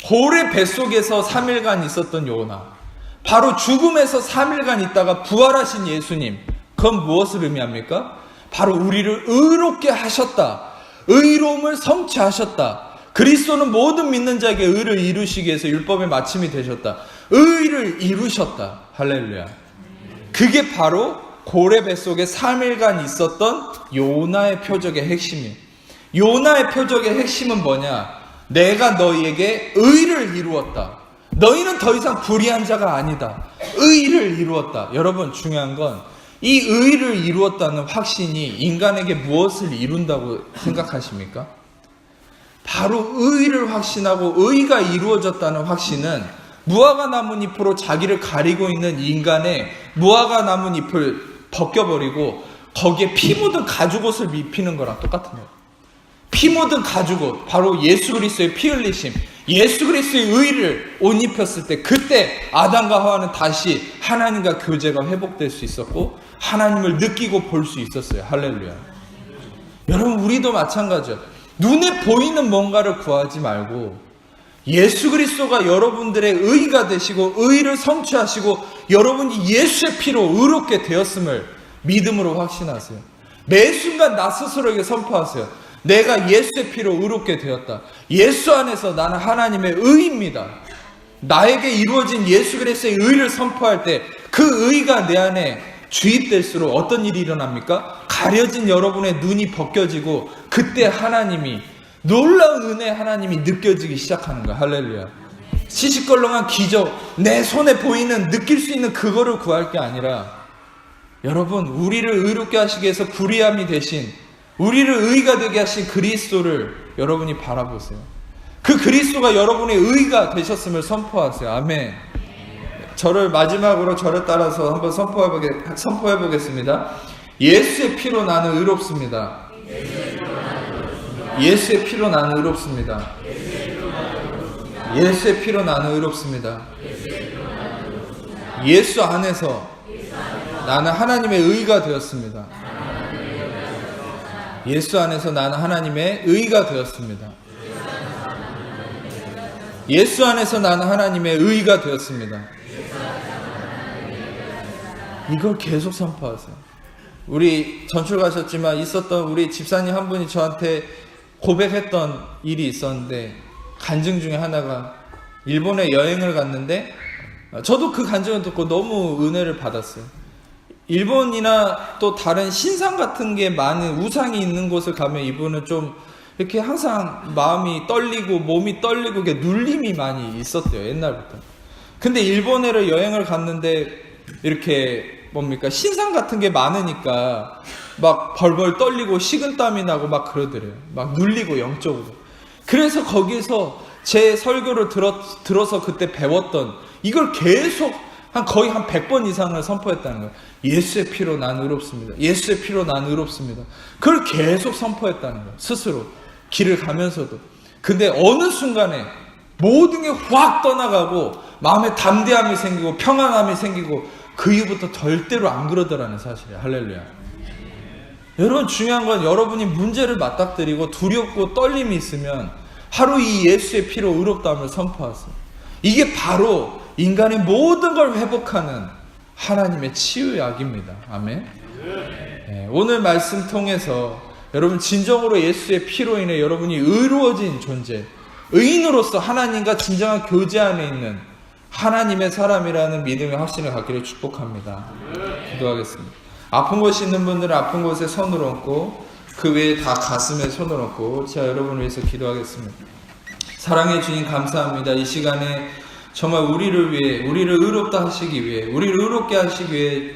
고래 뱃속에서 3일간 있었던 요나, 바로 죽음에서 3일간 있다가 부활하신 예수님, 그건 무엇을 의미합니까? 바로 우리를 의롭게 하셨다. 의로움을 성취하셨다. 그리스도는 모든 믿는 자에게 의를 이루시기 위해서 율법의 마침이 되셨다. 의를 이루셨다. 할렐루야. 그게 바로 고래 뱃속에 3일간 있었던 요나의 표적의 핵심이에요. 요나의 표적의 핵심은 뭐냐? 내가 너희에게 의를 이루었다. 너희는 더 이상 불의한 자가 아니다. 의를 이루었다. 여러분, 중요한 건 이 의를 이루었다는 확신이 인간에게 무엇을 이룬다고 생각하십니까? 바로 의를 확신하고 의가 이루어졌다는 확신은 무화과 나뭇잎으로 자기를 가리고 있는 인간의 무화과 나뭇잎을 벗겨버리고 거기에 피 묻은 가죽옷을 입히는 거랑 똑같은 거예요. 피 묻은 가죽옷, 바로 예수 그리스도의 피 흘리심, 예수 그리스도의 의를 옷 입혔을 때, 그때 아담과 하와는 다시 하나님과 교제가 회복될 수 있었고 하나님을 느끼고 볼 수 있었어요. 할렐루야. 여러분, 우리도 마찬가지예요. 눈에 보이는 뭔가를 구하지 말고 예수 그리스도가 여러분들의 의가 되시고 의를 성취하시고 여러분이 예수의 피로 의롭게 되었음을 믿음으로 확신하세요. 매 순간 나 스스로에게 선포하세요. 내가 예수의 피로 의롭게 되었다. 예수 안에서 나는 하나님의 의입니다. 나에게 이루어진 예수 그리스도의 의를 선포할 때 그 의가 내 안에 주입될수록 어떤 일이 일어납니까? 가려진 여러분의 눈이 벗겨지고 그때 하나님이 놀라운 은혜 하나님이 느껴지기 시작하는 거야. 할렐루야. 시시껄렁한 기적, 내 손에 보이는 느낄 수 있는 그거를 구할 게 아니라 여러분 우리를 의롭게 하시기 위해서 불의함이 되신 우리를 의가 되게 하신 그리스도를 여러분이 바라보세요. 그 그리스도가 여러분의 의가 되셨음을 선포하세요. 아멘. 저를 마지막으로 저를 따라서 한번 선포해 보겠습니다. 예수의 피로 나는 의롭습니다. 예수의 피로 나는 의롭습니다. 예수의 피로 나는 의롭습니다. 예수 안에서 나는 하나님의 의가 되었습니다. 예수 안에서 나는 하나님의 의가 되었습니다. 예수 안에서 나는 하나님의 의가 되었습니다. 이걸 계속 선포하세요. 우리 전출 가셨지만 있었던 우리 집사님 한 분이 저한테 고백했던 일이 있었는데 간증 중에 하나가 일본에 여행을 갔는데 저도 그 간증을 듣고 너무 은혜를 받았어요. 일본이나 또 다른 신상 같은 게 많은 우상이 있는 곳을 가면 이분은 좀 이렇게 항상 마음이 떨리고 몸이 떨리고 이렇게 눌림이 많이 있었대요. 옛날부터. 근데 일본에를 여행을 갔는데 이렇게 뭡니까 신상 같은 게 많으니까 막 벌벌 떨리고 식은땀이 나고 막 그러더래요. 막 눌리고 영적으로. 그래서 거기서 제 설교를 들어서 그때 배웠던 이걸 계속 거의 한 100번 이상을 선포했다는 거예요. 예수의 피로 난 의롭습니다. 예수의 피로 난 의롭습니다. 그걸 계속 선포했다는 거예요. 스스로 길을 가면서도. 근데 어느 순간에 모든 게 확 떠나가고 마음에 담대함이 생기고 평안함이 생기고 그 이후부터 절대로 안 그러더라는 사실이에요. 할렐루야. 여러분 중요한 건 여러분이 문제를 맞닥뜨리고 두렵고 떨림이 있으면 하루 이 예수의 피로 의롭다함을 선포하세요. 이게 바로 인간의 모든 걸 회복하는 하나님의 치유의 약입니다. 아멘. 네, 오늘 말씀 통해서 여러분 진정으로 예수의 피로 인해 여러분이 의로워진 존재, 의인으로서 하나님과 진정한 교제 안에 있는 하나님의 사람이라는 믿음의 확신을 갖기를 축복합니다. 기도하겠습니다. 아픈 곳이 있는 분들은 아픈 곳에 손을 얹고 그 외에 다 가슴에 손을 얹고 제가 여러분을 위해서 기도하겠습니다. 사랑해 주님 감사합니다. 이 시간에 정말 우리를 위해 우리를 의롭다 하시기 위해 우리를 의롭게 하시기 위해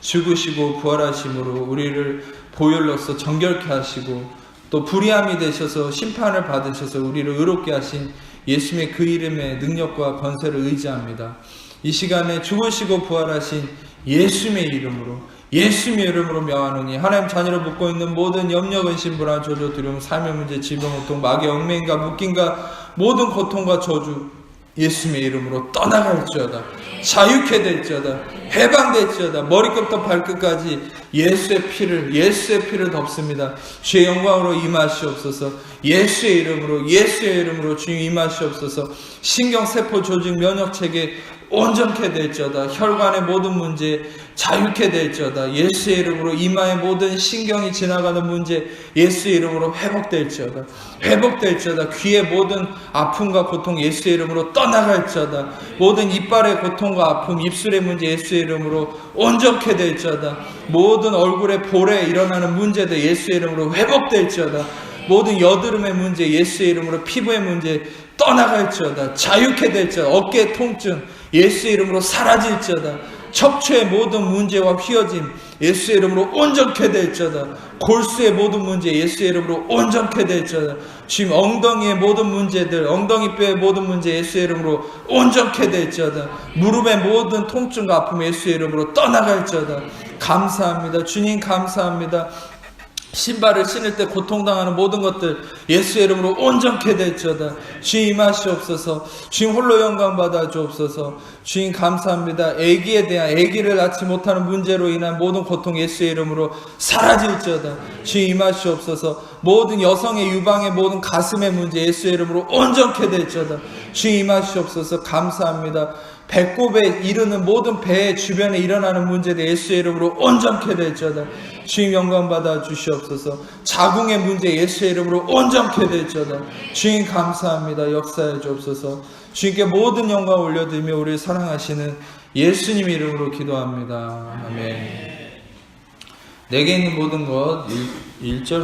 죽으시고 부활하심으로 우리를 보혈로서 정결케 하시고 또 불의함이 되셔서 심판을 받으셔서 우리를 의롭게 하신 예수님의 그 이름의 능력과 권세를 의지합니다. 이 시간에 죽으시고 부활하신 예수님의 이름으로 명하노니 하나님 자녀를 묶고 있는 모든 염려, 근심, 불안, 조조, 두려움, 삶의 문제, 질병, 고통, 마귀, 얽매임과 묶임과 모든 고통과 저주 예수님의 이름으로 떠나갈지어다. 자유케 될지어다. 해방될지어다. 머리끝부터 발끝까지 예수의 피를 덮습니다. 주의 영광으로 임하시옵소서. 예수의 이름으로 주님 임하시옵소서. 신경세포 조직 면역체계 온전케 될지어다. 혈관의 모든 문제 자유케 될지어다. 예수의 이름으로 이마의 모든 신경이 지나가는 문제 예수의 이름으로 회복될지어다. 귀의 모든 아픔과 고통 예수의 이름으로 떠나갈지어다. 모든 이빨의 고통과 아픔, 입술의 문제 예수의 이름으로 온전케 될지어다. 모든 얼굴의 볼에 일어나는 문제들 예수의 이름으로 회복될지어다. 모든 여드름의 문제 예수의 이름으로 피부의 문제 떠나갈지어다. 자유케 될지어다. 어깨의 통증 예수의 이름으로 사라질지어다. 척추의 모든 문제와 휘어짐 예수의 이름으로 온전케 될지어다. 골수의 모든 문제 예수의 이름으로 온전케 될지어다. 지금 엉덩이의 모든 문제들 엉덩이뼈의 모든 문제 예수의 이름으로 온전케 될지어다. 무릎의 모든 통증과 아픔 예수의 이름으로 떠나갈지어다. 감사합니다. 주님 감사합니다. 신발을 신을 때 고통당하는 모든 것들 예수의 이름으로 온전케 될지어다. 주님 임하시옵소서. 주님 홀로 영광 받아 주옵소서. 주님 감사합니다. 아기를 낳지 못하는 문제로 인한 모든 고통 예수의 이름으로 사라질지어다. 주님 임하시옵소서. 모든 여성의 유방의 모든 가슴의 문제 예수의 이름으로 온전케 될지어다. 주님 임하시옵소서. 감사합니다. 배꼽에 이르는 모든 배 주변에 일어나는 문제들 예수의 이름으로 온전케 될지어다. 주님 영광 받아 주시옵소서. 자궁의 문제 예수의 이름으로 온전케 될지어다. 주님 감사합니다. 역사해 주옵소서. 주님께 모든 영광 올려드리며 우리를 사랑하시는 예수님 이름으로 기도합니다. 아멘. 내게 있는 모든 것 1절